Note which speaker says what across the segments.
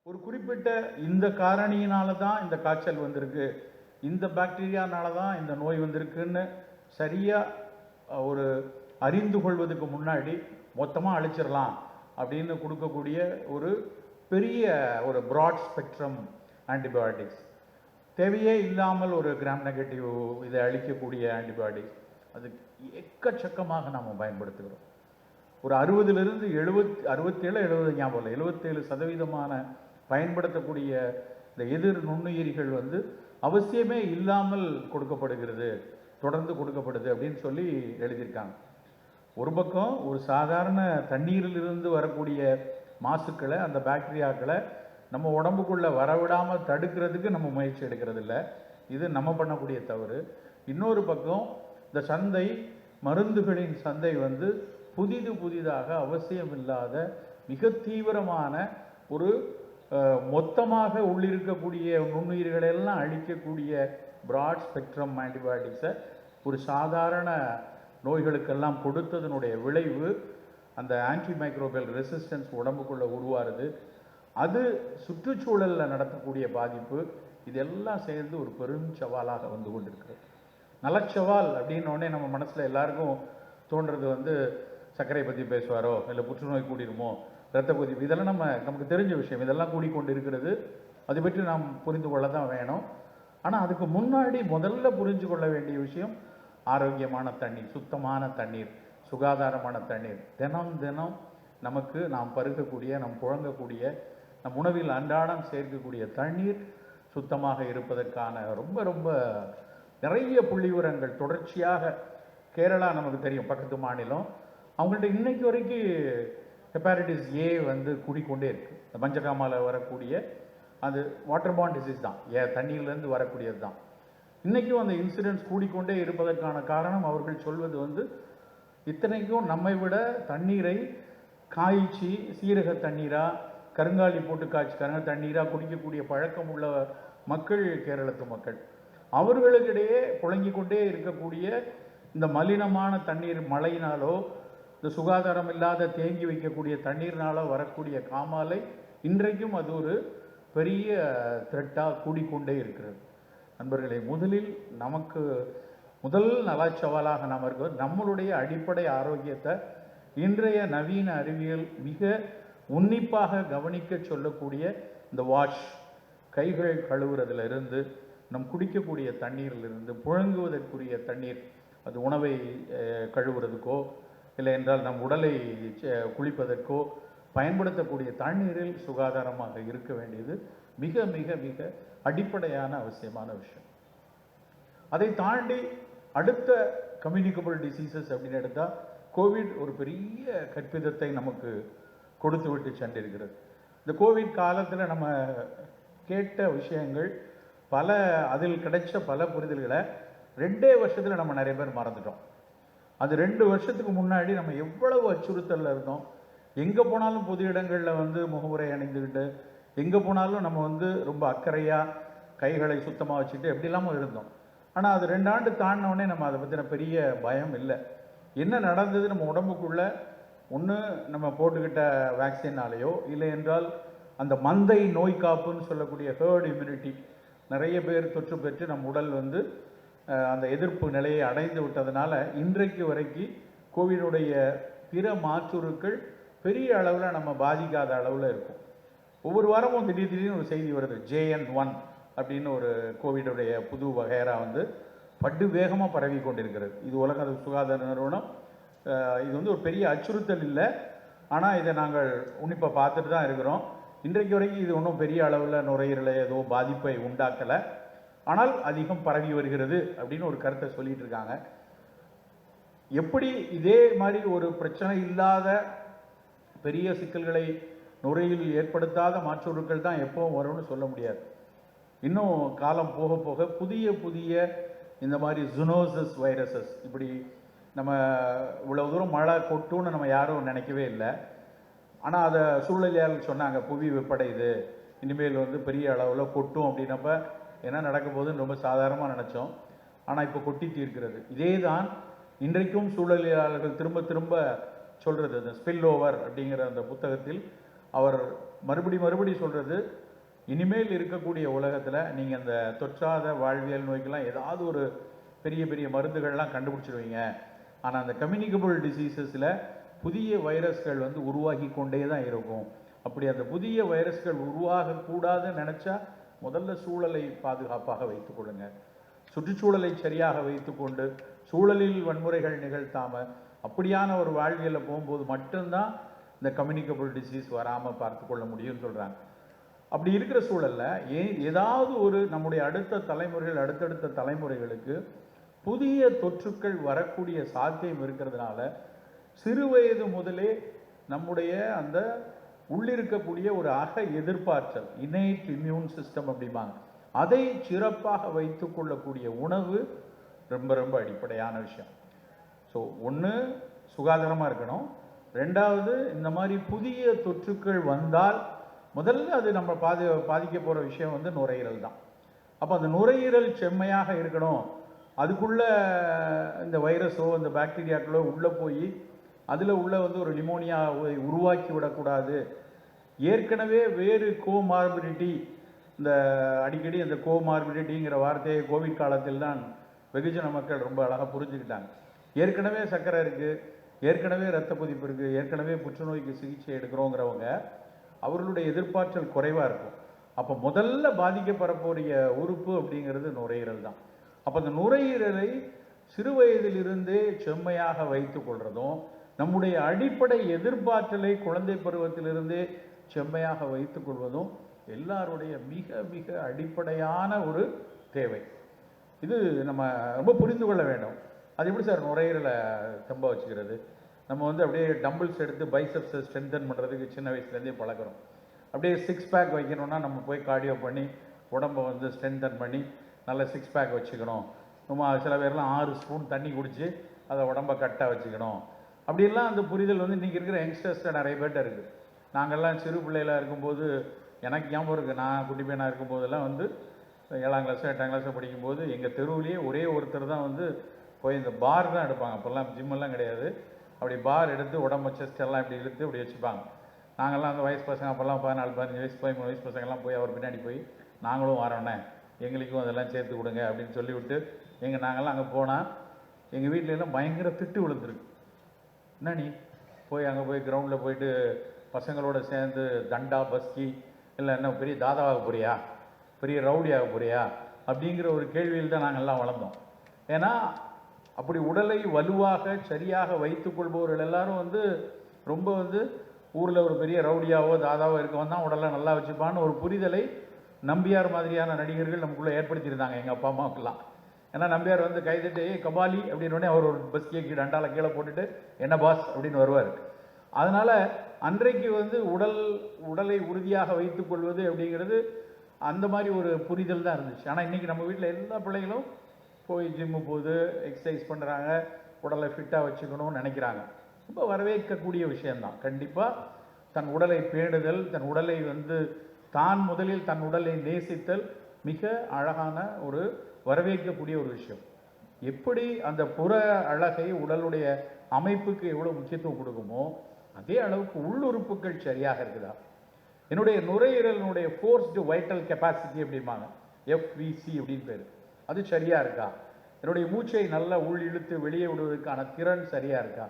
Speaker 1: ஒரு குறிப்பிட்ட இந்த காரணியினால தான் இந்த காய்ச்சல் வந்திருக்கு, இந்த பாக்டீரியானால தான் இந்த நோய் வந்திருக்குன்னு சரியாக ஒரு அறிந்து கொள்வதுக்கு முன்னாடி மொத்தமாக அழிச்சிடலாம் அப்படின்னு கொடுக்கக்கூடிய ஒரு பெரிய ஒரு ப்ராட் ஸ்பெக்ட்ரம் ஆன்டிபயோட்டிக்ஸ், தேவையே இல்லாமல் ஒரு கிராம் நெகட்டிவ் இதை அழிக்கக்கூடிய ஆன்டிபயோட்டிக்ஸ் அது எக்கச்சக்கமாக நாம் பயன்படுத்துகிறோம். ஒரு 60லிருந்து 67 ஞாபகம் 77% பயன்படுத்தக்கூடிய இந்த எதிர் நுண்ணுயிரிகள் அவசியமே இல்லாமல் கொடுக்கப்படுகிறது, தொடர்ந்து கொடுக்கப்படுது அப்படின்னு சொல்லி எழுதியிருக்காங்க. ஒரு பக்கம் ஒரு சாதாரண தண்ணீரிலிருந்து வரக்கூடிய மாசுக்களை, அந்த பாக்டீரியாக்களை நம்ம உடம்புக்குள்ளே வரவிடாமல் தடுக்கிறதுக்கு நம்ம முயற்சி எடுக்கிறது இல்லை, இது நம்ம பண்ணக்கூடிய தவறு. இன்னொரு பக்கம் இந்த சந்தை, மருந்துகளின் சந்தை புதிதாக அவசியமில்லாத மிக தீவிரமான ஒரு மொத்தமாக உள்ளிருக்கக்கூடிய நுண்ணுயிர்களெல்லாம் அழிக்கக்கூடிய ப்ராட் ஸ்பெக்ட்ரம் ஆன்டிபயோட்டிக்ஸை ஒரு சாதாரண நோய்களுக்கெல்லாம் கொடுத்ததனுடைய விளைவு அந்த ஆன்டிமைக்ரோபியல் ரெசிஸ்டன்ஸ் உடம்புக்குள்ளே உருவாருது. அது சுற்றுச்சூழலில் நடத்தக்கூடிய பாதிப்பு, இதெல்லாம் சேர்ந்து ஒரு பெரும் சவாலாக வந்து கொண்டிருக்கிறது. நலச்சவால் அப்படின்னோடனே நம்ம மனசில் எல்லாருக்கும் தோன்றது சர்க்கரை பற்றி பேசுவாரோ, இல்லை புற்றுநோய் கூடிருமோ, இரத்த கொதிப்பு, இதெல்லாம் நமக்கு தெரிஞ்ச விஷயம். இதெல்லாம் கூடிக்கொண்டு இருக்கிறது, அதை பற்றி நாம் புரிந்து கொள்ள தான் வேணும். ஆனால் அதுக்கு முன்னாடி முதல்ல புரிஞ்சு கொள்ள வேண்டிய விஷயம் ஆரோக்கியமான தண்ணீர், சுத்தமான தண்ணீர், சுகாதாரமான தண்ணீர். தினம் தினம் நமக்கு நாம் பருகக்கூடிய, நம் புழங்கக்கூடிய, நம் உணவில் அன்றாடம் சேர்க்கக்கூடிய தண்ணீர் சுத்தமாக இருப்பதற்கான ரொம்ப ரொம்ப நிறைய புள்ளிவிவரங்கள் தொடர்ச்சியாக கேரளா நமக்கு தெரியும், பக்கத்து மாநிலம். அவங்கள்ட்ட இன்னைக்கு வரைக்கும் ஹெப்பாட்டிஸ் ஏ கூடிக்கொண்டே இருக்குது. இந்த மஞ்சக்காமாவில் வரக்கூடிய அது வாட்டர் பார்ன் டிசீஸ் தான், தண்ணீர்லேருந்து வரக்கூடியது தான். இன்றைக்கும் அந்த இன்சிடென்ட்ஸ் கூடிக்கொண்டே இருப்பதற்கான காரணம் அவர்கள் சொல்வது இத்தனைக்கும் நம்மை விட தண்ணீரை காய்ச்சி சீரக தண்ணீராக, கருங்காலி போட்டு காய்ச்சி தண்ணீராக குடிக்கக்கூடிய பழக்கம் உள்ள மக்கள் கேரளத்து மக்கள். அவர்களுக்கிடையே புழங்கிக் கொண்டே இருக்கக்கூடிய இந்த மலினமான தண்ணீர், மழையினாலோ இந்த சுகாதாரம் இல்லாத தேங்கி வைக்கக்கூடிய தண்ணீர்னால வரக்கூடிய காமாலை இன்றைக்கும் அது ஒரு பெரிய த்ரெட்டாக கூடிக்கொண்டே இருக்கிறது. நண்பர்களே, முதலில் நமக்கு முதல் நலச்சவாலாக நாம் இருக்கிறது நம்மளுடைய அடிப்படை ஆரோக்கியத்தை இன்றைய நவீன அறிவியல் மிக உன்னிப்பாக கவனிக்க சொல்லக்கூடிய இந்த வாஷ், கைகள் கழுவுறதுலேருந்து, நம் குடிக்கக்கூடிய தண்ணீரிலிருந்து, புழங்குவதற்குரிய தண்ணீர், அது உணவை கழுவுறதுக்கோ இல்லை என்றால் நம் உடலை குளிப்பதற்கோ பயன்படுத்தக்கூடிய தண்ணீரில் சுகாதாரமாக இருக்க வேண்டியது மிக மிக மிக அடிப்படையான அவசியமான விஷயம். அதை தாண்டி அடுத்த கம்யூனிகபிள் டிசீசஸ் அப்படின்னு எடுத்தால் கோவிட் ஒரு பெரிய கற்பிதத்தை நமக்கு கொடுத்து விட்டு சென்றிருக்கிறது. இந்த கோவிட் காலத்தில் நம்ம கேட்ட விஷயங்கள் பல, அதில் கிடைச்ச பல புரிதல்களை 2 வருஷத்தில் நம்ம நிறைய பேர் மறந்துட்டோம். அது 2 வருஷத்துக்கு முன்னாடி நம்ம எவ்வளவு அச்சுறுத்தலில் இருந்தோம். எங்கே போனாலும் பொது இடங்களில் முகமுறை அணிந்துக்கிட்டு, எங்கே போனாலும் நம்ம ரொம்ப அக்கறையாக கைகளை சுத்தமாக வச்சுட்டு எப்படி இல்லாமல் இருந்தோம். ஆனால் அது 2 ஆண்டு தாண்டினோடனே நம்ம அதை பற்றின பெரிய பயம் இல்லை. என்ன நடந்தது நம்ம உடம்புக்குள்ளே, ஒன்று நம்ம போட்டுக்கிட்ட வேக்சினாலேயோ இல்லை என்றால் அந்த மந்தை நோய் காப்புன்னு சொல்லக்கூடிய ஹேர்ட் இம்யூனிட்டி, நிறைய பேர் தொற்று பெற்று நம் உடல் அந்த எதிர்ப்பு நிலையை அடைந்து விட்டதுனால இன்றைக்கு வரைக்கும் கோவிடுடைய பிற மாற்றுருக்கள் பெரிய அளவில் நம்ம பாதிக்காத அளவில் இருக்கும். ஒவ்வொரு வாரமும் திடீர்னு ஒரு செய்தி வருது, JN1 அப்படின்னு ஒரு கோவிடுடைய புது வகையரா படு வேகமாக பரவி கொண்டிருக்கிறது. இது உலக சுகாதார நிறுவனம் இது ஒரு பெரிய அச்சுறுத்தல் இல்லை, ஆனால் இதை நாங்கள் உன்னிப்பாக பார்த்துட்டு தான் இருக்கிறோம். இன்றைக்கு வரைக்கும் இது ஒன்றும் பெரிய அளவில் நுரையீரலை ஏதோ பாதிப்பை உண்டாக்கலை, ஆனால் அதிகம் பரவி வருகிறது அப்படின்னு ஒரு கருத்தை சொல்லிட்டு இருக்காங்க. எப்படி இதே மாதிரி ஒரு பிரச்சனை இல்லாத பெரிய சிக்கல்களை நுரையீரலில் ஏற்படுத்தாத மாற்றுருக்கள் தான் எப்பவும் வரும்னு சொல்ல முடியாது. இன்னும் காலம் போக போக புதிய புதிய இந்த மாதிரி ஜூனோசஸ் வைரஸஸ், இப்படி நம்ம இவ்வளவு தூரம் மழை கொட்டுன்னு நம்ம யாரும் நினைக்கவே இல்லை. ஆனால் அதை சூழ்நிலையாளர்கள் சொன்னாங்க, புவி வெப்படையுது, இனிமேல் பெரிய அளவில் கொட்டும் அப்படின்னப்ப என்ன நடக்க போகுதுன்னு ரொம்ப சாதாரணமாக நினச்சோம். ஆனால் இப்போ கொட்டி தீர்க்கிறது. இதே தான் இன்றைக்கும் சூழலியலாளர்கள் திரும்ப திரும்ப சொல்கிறது. அந்த ஸ்பில் ஓவர் அப்படிங்கிற அந்த புத்தகத்தில் அவர் மறுபடி சொல்கிறது, இனிமேல் இருக்கக்கூடிய உலகத்தில் நீங்கள் அந்த தொற்றாத வாழ்வியல் நோய்க்கெல்லாம் ஏதாவது ஒரு பெரிய மருந்துகள்லாம் கண்டுபிடிச்சிடுவீங்க. ஆனால் அந்த கம்யூனிகபிள் டிசீசஸில் புதிய வைரஸ்கள் வந்து உருவாகி கொண்டே தான் இருக்கும். அப்படி அந்த புதிய வைரஸ்கள் உருவாகக்கூடாதுன்னு நினச்சா முதல்ல சூழலை பாதுகாப்பாக வைத்துக்கொள்ளுங்க. சுற்றுச்சூழலை சரியாக வைத்துக்கொண்டு சூழலில் வன்முறைகள் நிகழ்த்தாமல் அப்படியான ஒரு வாழ்வியலில் போகும்போது மட்டும்தான் இந்த கம்யூனிகபிள் டிசீஸ் வராமல் பார்த்து கொள்ள முடியும்னு சொல்கிறாங்க. அப்படி இருக்கிற சூழலில் ஏதாவது ஒரு நம்முடைய அடுத்தடுத்த தலைமுறைகளுக்கு புதிய தொற்றுக்கள் வரக்கூடிய சாத்தியம் இருக்கிறதுனால சிறு வயது முதலே நம்முடைய அந்த உள்ளிருக்கக்கூடிய ஒரு எதிர்பார்த்தல், இன்னேட் இம்யூன் சிஸ்டம் அப்படிம்பாங்க, அதை சிறப்பாக வைத்து கொள்ளக்கூடிய உணவு ரொம்ப அடிப்படையான விஷயம். ஸோ ஒன்று சுகாதாரமாக இருக்கணும், ரெண்டாவது இந்த மாதிரி புதிய தொற்றுக்கள் வந்தால் முதல்ல அது நம்ம பாதிக்க போகிற விஷயம் வந்து நுரையீரல் தான். அப்போ அந்த நுரையீரல் செம்மையாக இருக்கணும். அதுக்குள்ளே இந்த வைரஸோ இந்த பாக்டீரியாக்களோ உள்ளே போய் அதில் உள்ள வந்து ஒரு நிமோனியாவை உருவாக்கி விடக்கூடாது. ஏற்கனவே வேறு கோமார்பிடிட்டி, இந்த அடிக்கடி அந்த கோமார்பிடிட்டிங்கிற வார்த்தையை கோவிட் காலத்தில் தான் வெகுஜன மக்கள் ரொம்ப அழகாக புரிஞ்சுக்கிட்டாங்க. ஏற்கனவே சர்க்கரை இருக்குது, ஏற்கனவே இரத்த கொதிப்பு இருக்குது, ஏற்கனவே புற்றுநோய்க்கு சிகிச்சை எடுக்கிறோங்கிறவங்க அவர்களுடைய எதிர்பார்த்தல் குறைவாக இருக்கும். அப்போ முதல்ல பாதிக்கப்படக்கூடிய உறுப்பு அப்படிங்கிறது நுரையீரல் தான். அப்போ அந்த நுரையீரலை சிறு வயதிலிருந்தே செம்மையாக வைத்து கொள்றதும், நம்முடைய அடிப்படை எதிர்பார்த்தலை குழந்தை பருவத்திலிருந்தே செம்மையாக வைத்துக் கொள்வதும் எல்லாருடைய மிக அடிப்படையான ஒரு தேவை. இது நம்ம ரொம்ப புரிந்து கொள்ள வேண்டும். அது எப்படி சார் நுரையீரலை தெம்ப வச்சுக்கிறது? நம்ம வந்து அப்படியே டம்பிள்ஸ் எடுத்து பைசப்ஸை ஸ்ட்ரென்தன் பண்ணுறதுக்கு சின்ன வயசுலேருந்தே பழக்கிறோம். அப்படியே 6 பேக் வைக்கணும்னா நம்ம போய் கார்டியோ பண்ணி உடம்பை வந்து ஸ்ட்ரென்தன் பண்ணி நல்ல 6 பேக் வச்சுக்கணும். நம்ம சில பேர்லாம் 6 ஸ்பூன் தண்ணி குடித்து அதை உடம்பை கட்டாக வச்சுக்கணும். அப்படிலாம் அந்த புரிதல் வந்து இன்றைக்கி இருக்கிற யங்ஸ்டர்ஸில் நிறைய பேர்ட்ட இருக்குது. நாங்கள்லாம் சிறு பிள்ளைகளாக இருக்கும்போது, எனக்கு ஞாபகம் இருக்குது, நான் குட்டி பையனாக இருக்கும்போதெல்லாம் வந்து 7ஆம் கிளாஸோ 8ஆம் கிளாஸோ படிக்கும்போது எங்கள் தெருவிலேயே ஒரே ஒருத்தர் தான் வந்து போய் இந்த பார் தான் எடுப்பாங்க. அப்போல்லாம் ஜிம்மெல்லாம் கிடையாது. அப்படி பார் எடுத்து உடம்பு செஸ்ட் எல்லாம் இப்படி இழுத்து இப்படி வச்சுப்பாங்க. நாங்கள்லாம் அந்த வயசு பசங்க அப்போல்லாம் 14 15 வயசு 13 வயசு பசங்கள்லாம் போய் அவர் பின்னாடி போய் நாங்களும் வரோண்ணே, எங்களுக்கும் அதெல்லாம் சேர்த்து கொடுங்க அப்படின்னு சொல்லிவிட்டு நாங்கள்லாம் அங்கே போனால் எங்கள் வீட்டிலலாம் பயங்கர திட்டு விழுந்துருக்கு. என்ன நீ போய் அங்கே போய் கிரவுண்டில் போயிட்டு பசங்களோட சேர்ந்து தண்டா பஸ்கி இல்லை என்ன பெரிய தாதாவாக போறியா, பெரிய ரவுடியாக போறியா அப்படிங்கிற ஒரு கேள்வியில் தான் நாங்கள்லாம் வளர்ந்தோம். ஏன்னா அப்படி உடலை வலுவாக சரியாக வைத்துக்கொள்பவர்கள் எல்லாரும் வந்து ரொம்ப வந்து ஊரில் ஒரு பெரிய ரவுடியாவோ தாதாவோ இருக்கவன் தான் உடலை நல்லா வச்சுப்பான்னு ஒரு புரிதலை நம்பியார் மாதிரியான நடிகர்கள் நமக்குள்ளே ஏற்படுத்தியிருந்தாங்க எங்கள் அப்பா அம்மாவுக்கெல்லாம். ஏன்னா நம்பியார் வந்து கைதட்டு கபாலி அப்படின்னோடனே அவர் ஒரு பஸ்கி டண்டால கீழே போட்டுட்டு என்ன பாஸ் அப்படின்னு வருவார். அதனால் அன்றைக்கு வந்து உடலை உறுதியாக வைத்துக் கொள்வது அப்படிங்கிறது அந்த மாதிரி ஒரு புரிதல் தான் இருந்துச்சு. ஆனால் இன்றைக்கி நம்ம வீட்டில் எல்லா பிள்ளைகளும் போய் ஜிம்மு போகுது, எக்ஸசைஸ் பண்ணுறாங்க, உடலை ஃபிட்டாக வச்சுக்கணும்னு நினைக்கிறாங்க. ரொம்ப வரவேற்கக்கூடிய விஷயந்தான். கண்டிப்பாக தன் உடலை பேணுதல், தன் உடலை வந்து தான் முதலில் தன் உடலை நேசித்தல் மிக அழகான ஒரு வரவேற்கக்கூடிய ஒரு விஷயம். எப்படி அந்த புற அழகை உடலுடைய அமைப்புக்கு எவ்வளோ முக்கியத்துவம் கொடுக்குமோ அதே அளவுக்கு உள்ளுறுப்புகள் சரியாக இருக்குதா? என்னுடைய நுரையீரலினுடைய ஃபோர்ஸ்டு வைட்டல் கெப்பாசிட்டி அப்படிம்பாங்க, FVC அப்படின்னு பேர், அது சரியாக இருக்கா? என்னுடைய மூச்சை நல்லா உள் இழுத்து வெளியே விடுவதற்கான திறன் சரியாக இருக்கா?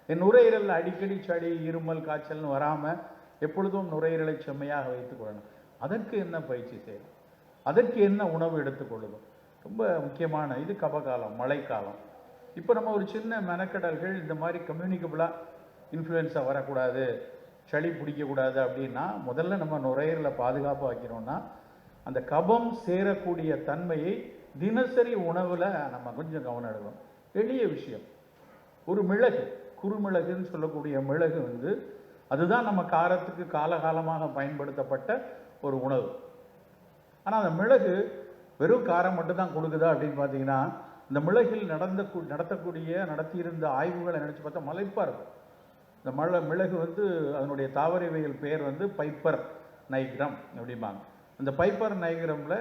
Speaker 1: என் நுரையீரலில் அடிக்கடி சளி இருமல் காய்ச்சல்னு வராமல் எப்பொழுதும் நுரையீரலை செம்மையாக வைத்துக் கொள்ளணும். அதற்கு என்ன பயிற்சி செய்யணும்? அதற்கு என்ன உணவு எடுத்துக்கொள்ளணும்? ரொம்ப முக்கியமான இது கபகாலம், மழைக்காலம். இப்போ நம்ம ஒரு சின்ன மெனக்கடல்கள் இந்த மாதிரி கம்யூனிகபிளாக இன்ஃப்ளூயன்ஸா வரக்கூடாது, சளி பிடிக்கக்கூடாது அப்படின்னா முதல்ல நம்ம நுரையீரலை பாதுகாப்பாக வைக்கணும்னா அந்த கபம் சேரக்கூடிய தன்மையை தினசரி உணவில் நம்ம கொஞ்சம் கவனம் எடுக்கணும். எளிய விஷயம், ஒரு மிளகு, குறுமிளகுன்னு சொல்லக்கூடிய மிளகு வந்து அதுதான் நம்ம காரத்துக்கு காலகாலமாக பயன்படுத்தப்பட்ட ஒரு உணவு. ஆனால் அந்த மிளகு வெறும் காரம் மட்டும்தான் கொடுக்குதா அப்படின்னு பார்த்தீங்கன்னா, இந்த மிளகில் நடத்தியிருந்த ஆய்வுகளை நினச்சி பார்த்தா மலைப்பாக இருக்கும். இந்த மிளகு வந்து அதனுடைய தாவரவியல் பெயர் வந்து பைப்பர் நைக்ரம் அப்படிம்பாங்க. அந்த பைப்பர் நைக்ரமில்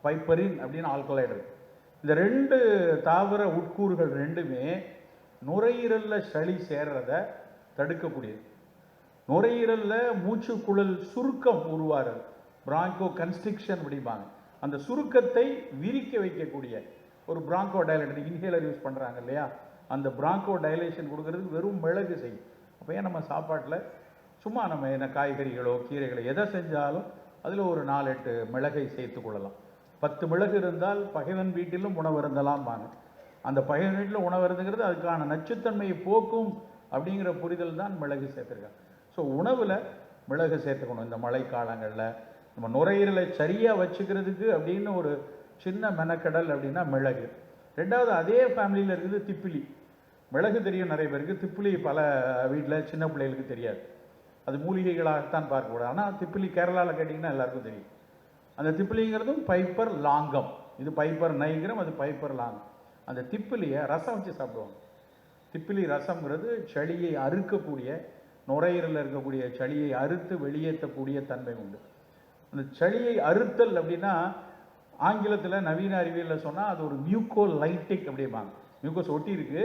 Speaker 1: பைப்பரின் அப்படின்னு ஆல்கலைடு. இந்த 2 தாவர உட்கூறுகள் ரெண்டுமே நுரையீரலில் சளி சேர்றதை தடுக்கக்கூடியது. நுரையீரலில் மூச்சுக்குழல் சுருக்கம் உருவாகிறது, பிராங்கோ கன்ஸ்ட்ரிக்ஷன் அப்படிம்பாங்க. அந்த சுருக்கத்தை விரிக்க வைக்கக்கூடிய ஒரு பிராங்கோ டைலேட்டர், இன்ஹேலர் யூஸ் பண்ணுறாங்க இல்லையா, அந்த பிராங்கோ டைலேஷன் கொடுக்கறதுக்கு வெறும் மிளகு செய்யும். அப்போ ஏன் நம்ம சாப்பாட்டில் சும்மா நம்ம என்ன காய்கறிகளோ கீரைகளோ எதை செஞ்சாலும் அதில் ஒரு 4-8 மிளகை சேர்த்து கொள்ளலாம். 10 மிளகு இருந்தால் பகைவன் வீட்டிலும் உணவு இருந்தலாம்பாங்க. அந்த பகைவன் வீட்டில் உணவு இருந்துங்கிறது அதுக்கான நச்சுத்தன்மையை போக்கும் அப்படிங்கிற புரிதல் தான் மிளகு சேர்த்துருக்காங்க. ஸோ உணவில் மிளகு சேர்த்துக்கணும். இந்த மழை காலங்களில் நம்ம நுரையீரலை சரியாக வச்சுக்கிறதுக்கு அப்படின்னு ஒரு சின்ன மெனக்கடல் அப்படின்னா மிளகு. ரெண்டாவது அதே ஃபேமிலியில் இருக்குது திப்பிலி. மிளகு தெரியும் நிறைய பேருக்கு, திப்பிலி பல வீட்டில் சின்ன பிள்ளைகளுக்கு தெரியாது. அது மூலிகைகளாகத்தான் பார்க்கக்கூடாது. ஆனால் திப்பிலி கேரளாவில் கேட்டிங்கன்னா எல்லாருக்கும் தெரியும். அந்த திப்பிலிங்கிறதும் பைப்பர் லாங்கம். இது பைப்பர் நைகிரம், அது பைப்பர் லாங்கம். அந்த திப்பிலியை ரசம் வச்சு சாப்பிடுவாங்க. திப்பிலி ரசம்ங்கிறது சளியை அறுக்கக்கூடிய, நுரையீரலில் இருக்கக்கூடிய சளியை அறுத்து வெளியேற்றக்கூடிய தன்மை உண்டு. அந்த சளியை அறுத்தல் அப்படின்னா ஆங்கிலத்தில் நவீன அறிவியலில் சொன்னால் அது ஒரு மியூகோலைட்டிக் அப்படிம்பாங்க. மியூக்கஸ் ஒட்டி இருக்குது,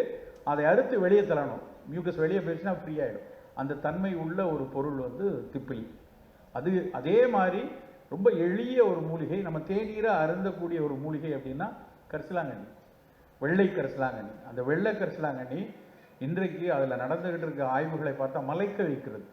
Speaker 1: அதை அறுத்து வெளியே தள்ளணும். மியூக்கஸ் வெளியே போயிடுச்சுன்னா ஃப்ரீ ஆகிடும். அந்த தன்மை உள்ள ஒரு பொருள் வந்து திப்பிலி. அது அதே மாதிரி ரொம்ப எளிய ஒரு மூலிகை, நம்ம தேநீரை அருந்தக்கூடிய ஒரு மூலிகை அப்படின்னா கரிசலாங்கண்ணி, வெள்ளை கரிசலாங்கண்ணி. அந்த வெள்ளை கரிசலாங்கண்ணி இன்றைக்கு அதில் நடந்துகிட்டு இருக்க ஆய்வுகளை பார்த்தா மலைக்க வைக்கிறது.